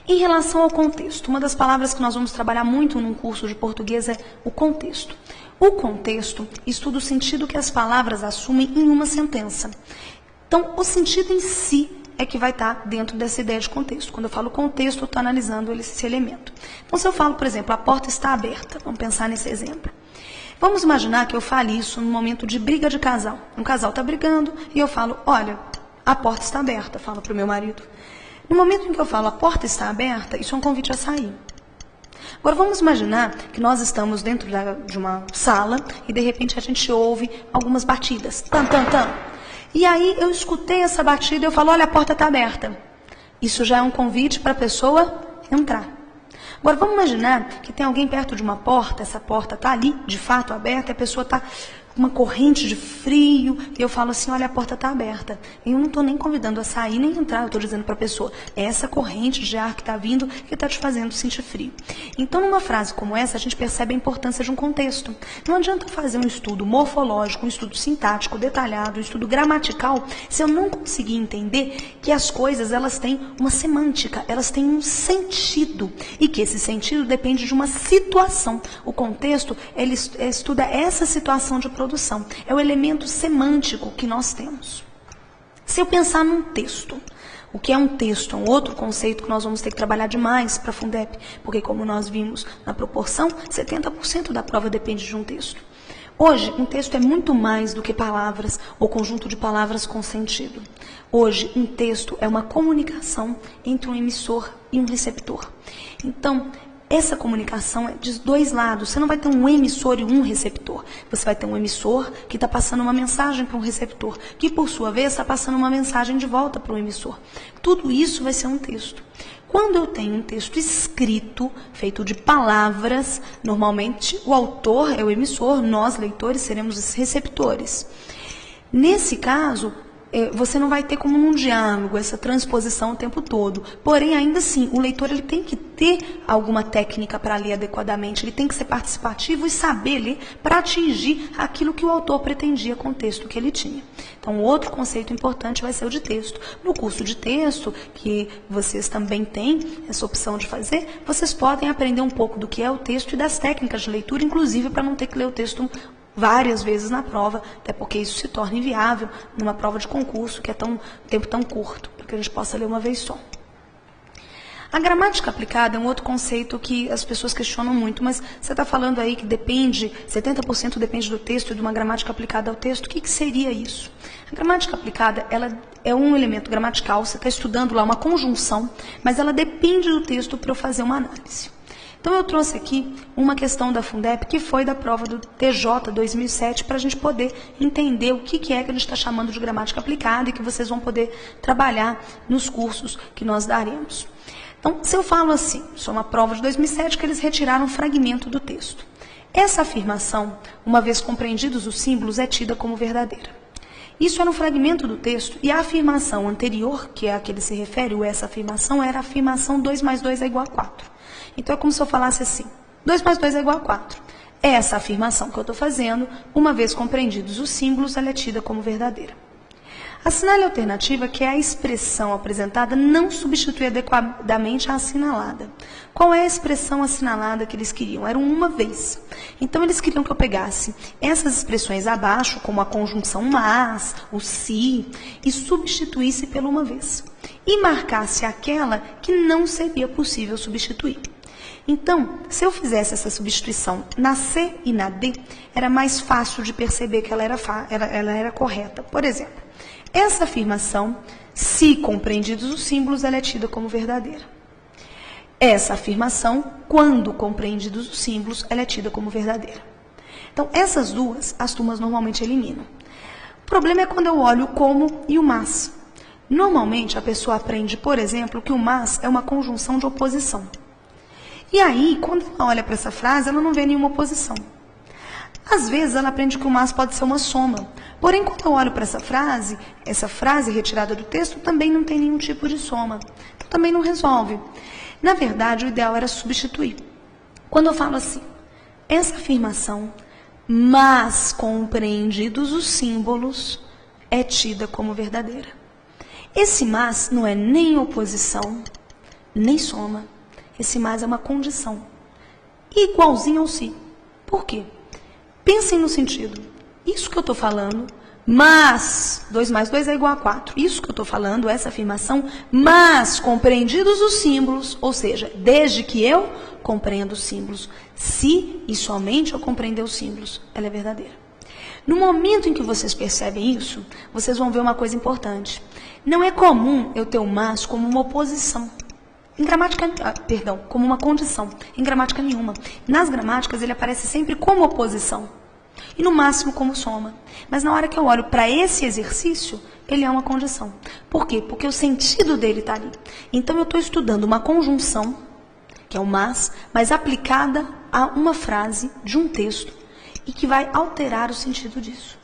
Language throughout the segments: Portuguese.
Em relação ao contexto, uma das palavras que nós vamos trabalhar muito num curso de português é o contexto. O contexto estuda o sentido que as palavras assumem em uma sentença. Então, o sentido em si é que vai estar dentro dessa ideia de contexto. Quando eu falo contexto, eu estou analisando esse elemento. Então, se eu falo, por exemplo, a porta está aberta, vamos pensar nesse exemplo. Vamos imaginar que eu fale isso num momento de briga de casal. Um casal está brigando e eu falo, olha, a porta está aberta, falo para o meu marido. No momento em que eu falo, a porta está aberta, isso é um convite a sair. Agora, vamos imaginar que nós estamos dentro de uma sala e, de repente, a gente ouve algumas batidas. Tam, tam, tam. E aí, eu escutei essa batida e eu falo, olha, a porta está aberta. Isso já é um convite para a pessoa entrar. Agora, vamos imaginar que tem alguém perto de uma porta, essa porta está ali, de fato, aberta, e a pessoa está com uma corrente de frio, e eu falo assim, olha, a porta está aberta. E eu não estou nem convidando a sair, nem entrar, eu estou dizendo para a pessoa, é essa corrente de ar que está vindo que está te fazendo sentir frio. Então, numa frase como essa, a gente percebe a importância de um contexto. Não adianta fazer um estudo morfológico, um estudo sintático, detalhado, um estudo gramatical, se eu não conseguir entender que as coisas, elas têm uma semântica, elas têm um sentido, e que esse sentido depende de uma situação. O contexto, ele estuda essa situação de produção. É o elemento semântico que nós temos. Se eu pensar num texto, o que é um texto? É um outro conceito que nós vamos ter que trabalhar demais para a Fundep, porque como nós vimos na proporção, 70% da prova depende de um texto. Hoje, um texto é muito mais do que palavras ou conjunto de palavras com sentido. Hoje, um texto é uma comunicação entre um emissor e um receptor. Então, essa comunicação é de dois lados. Você não vai ter um emissor e um receptor. Você vai ter um emissor que está passando uma mensagem para um receptor, que por sua vez está passando uma mensagem de volta para o emissor. Tudo isso vai ser um texto. Quando eu tenho um texto escrito, feito de palavras, normalmente o autor é o emissor, nós, leitores, seremos os receptores. Nesse caso, você não vai ter como num diálogo essa transposição o tempo todo. Porém, ainda assim, o leitor ele tem que ter alguma técnica para ler adequadamente, ele tem que ser participativo e saber ler para atingir aquilo que o autor pretendia com o texto que ele tinha. Então, outro conceito importante vai ser o de texto. No curso de texto, que vocês também têm essa opção de fazer, vocês podem aprender um pouco do que é o texto e das técnicas de leitura, inclusive para não ter que ler o texto várias vezes na prova, até porque isso se torna inviável numa prova de concurso, que é tempo tão curto, para que a gente possa ler uma vez só. A gramática aplicada é um outro conceito que as pessoas questionam muito, mas você está falando aí que 70% depende do texto e de uma gramática aplicada ao texto, o que seria isso? A gramática aplicada, ela é um elemento gramatical, você está estudando lá uma conjunção, mas ela depende do texto para eu fazer uma análise. Então, eu trouxe aqui uma questão da Fundep, que foi da prova do TJ 2007, para a gente poder entender o que é que a gente está chamando de gramática aplicada e que vocês vão poder trabalhar nos cursos que nós daremos. Então, se eu falo assim, isso é uma prova de 2007 que eles retiraram um fragmento do texto. Essa afirmação, uma vez compreendidos os símbolos, é tida como verdadeira. Isso era um fragmento do texto e a afirmação anterior, que é a que ele se refere, ou essa afirmação, era a afirmação 2 mais 2 é igual a 4. Então, é como se eu falasse assim, 2 mais 2 é igual a 4. Essa afirmação que eu estou fazendo, uma vez compreendidos os símbolos, ela é tida como verdadeira. Assinale a alternativa que é a expressão apresentada não substitui adequadamente a assinalada. Qual é a expressão assinalada que eles queriam? Era uma vez. Então, eles queriam que eu pegasse essas expressões abaixo, como a conjunção mas, o se, e substituísse pela uma vez. E marcasse aquela que não seria possível substituir. Então, se eu fizesse essa substituição na C e na D, era mais fácil de perceber que ela era correta. Por exemplo, essa afirmação, se compreendidos os símbolos, ela é tida como verdadeira. Essa afirmação, quando compreendidos os símbolos, ela é tida como verdadeira. Então, essas duas, as turmas normalmente eliminam. O problema é quando eu olho o como e o mas. Normalmente, a pessoa aprende, por exemplo, que o mas é uma conjunção de oposição. E aí, quando ela olha para essa frase, ela não vê nenhuma oposição. Às vezes, ela aprende que o mas pode ser uma soma. Porém, quando eu olho para essa frase retirada do texto também não tem nenhum tipo de soma. Então, também não resolve. Na verdade, o ideal era substituir. Quando eu falo assim, essa afirmação, mas compreendidos os símbolos, é tida como verdadeira. Esse mas não é nem oposição, nem soma. Esse mas é uma condição. Igualzinho ao se. Por quê? Pensem no sentido. Isso que eu estou falando, mas 2 mais 2 é igual a 4. Isso que eu estou falando, essa afirmação, mas compreendidos os símbolos, ou seja, desde que eu compreendo os símbolos, se e somente eu compreender os símbolos, ela é verdadeira. No momento em que vocês percebem isso, vocês vão ver uma coisa importante. Não é comum eu ter o mas como uma oposição. Em gramática, como uma condição. Em gramática nenhuma. Nas gramáticas ele aparece sempre como oposição. E no máximo como soma. Mas na hora que eu olho para esse exercício, ele é uma condição. Por quê? Porque o sentido dele está ali. Então eu estou estudando uma conjunção, que é o mas aplicada a uma frase de um texto e que vai alterar o sentido disso.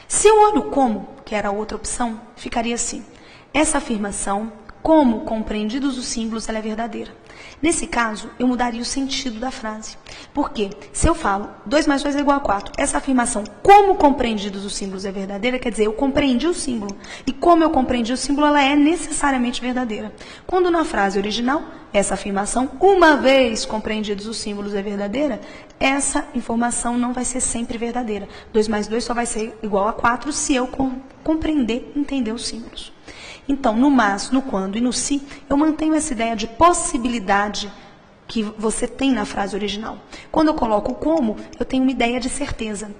Se eu olho como, que era a outra opção, ficaria assim. Essa afirmação, como compreendidos os símbolos, ela é verdadeira. Nesse caso, eu mudaria o sentido da frase. Por quê? Se eu falo 2 mais 2 é igual a 4, essa afirmação, como compreendidos os símbolos, é verdadeira, quer dizer, eu compreendi o símbolo. E como eu compreendi o símbolo, ela é necessariamente verdadeira. Quando na frase original, essa afirmação, uma vez compreendidos os símbolos, é verdadeira, essa informação não vai ser sempre verdadeira. 2 mais 2 só vai ser igual a 4 se eu compreender, entender os símbolos. Então, no mas, no quando e no se, eu mantenho essa ideia de possibilidade que você tem na frase original. Quando eu coloco o como, eu tenho uma ideia de certeza.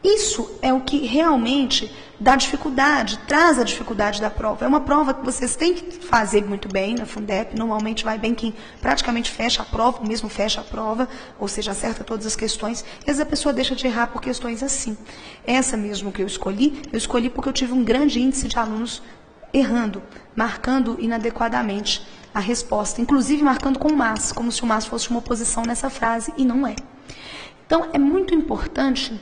Isso é o que realmente dá dificuldade, traz a dificuldade da prova. É uma prova que vocês têm que fazer muito bem na Fundep. Normalmente vai bem quem praticamente fecha a prova, ou mesmo fecha a prova, ou seja, acerta todas as questões. Às vezes a pessoa deixa de errar por questões assim. Essa mesmo que eu escolhi porque eu tive um grande índice de alunos errando, marcando inadequadamente a resposta, inclusive marcando com mas, como se o mas fosse uma oposição nessa frase, e não é. Então, é muito importante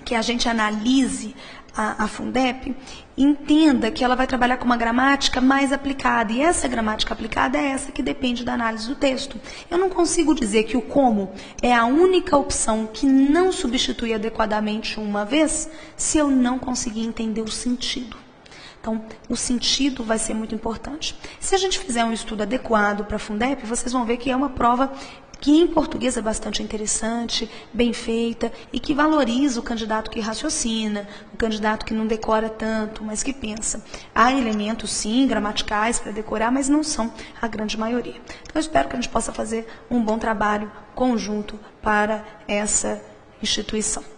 que a gente analise a Fundep e entenda que ela vai trabalhar com uma gramática mais aplicada, e essa gramática aplicada é essa que depende da análise do texto. Eu não consigo dizer que o como é a única opção que não substitui adequadamente uma vez, se eu não conseguir entender o sentido. Então, o sentido vai ser muito importante. Se a gente fizer um estudo adequado para a Fundep, vocês vão ver que é uma prova que em português é bastante interessante, bem feita, e que valoriza o candidato que raciocina, o candidato que não decora tanto, mas que pensa. Há elementos, sim, gramaticais para decorar, mas não são a grande maioria. Então, eu espero que a gente possa fazer um bom trabalho conjunto para essa instituição.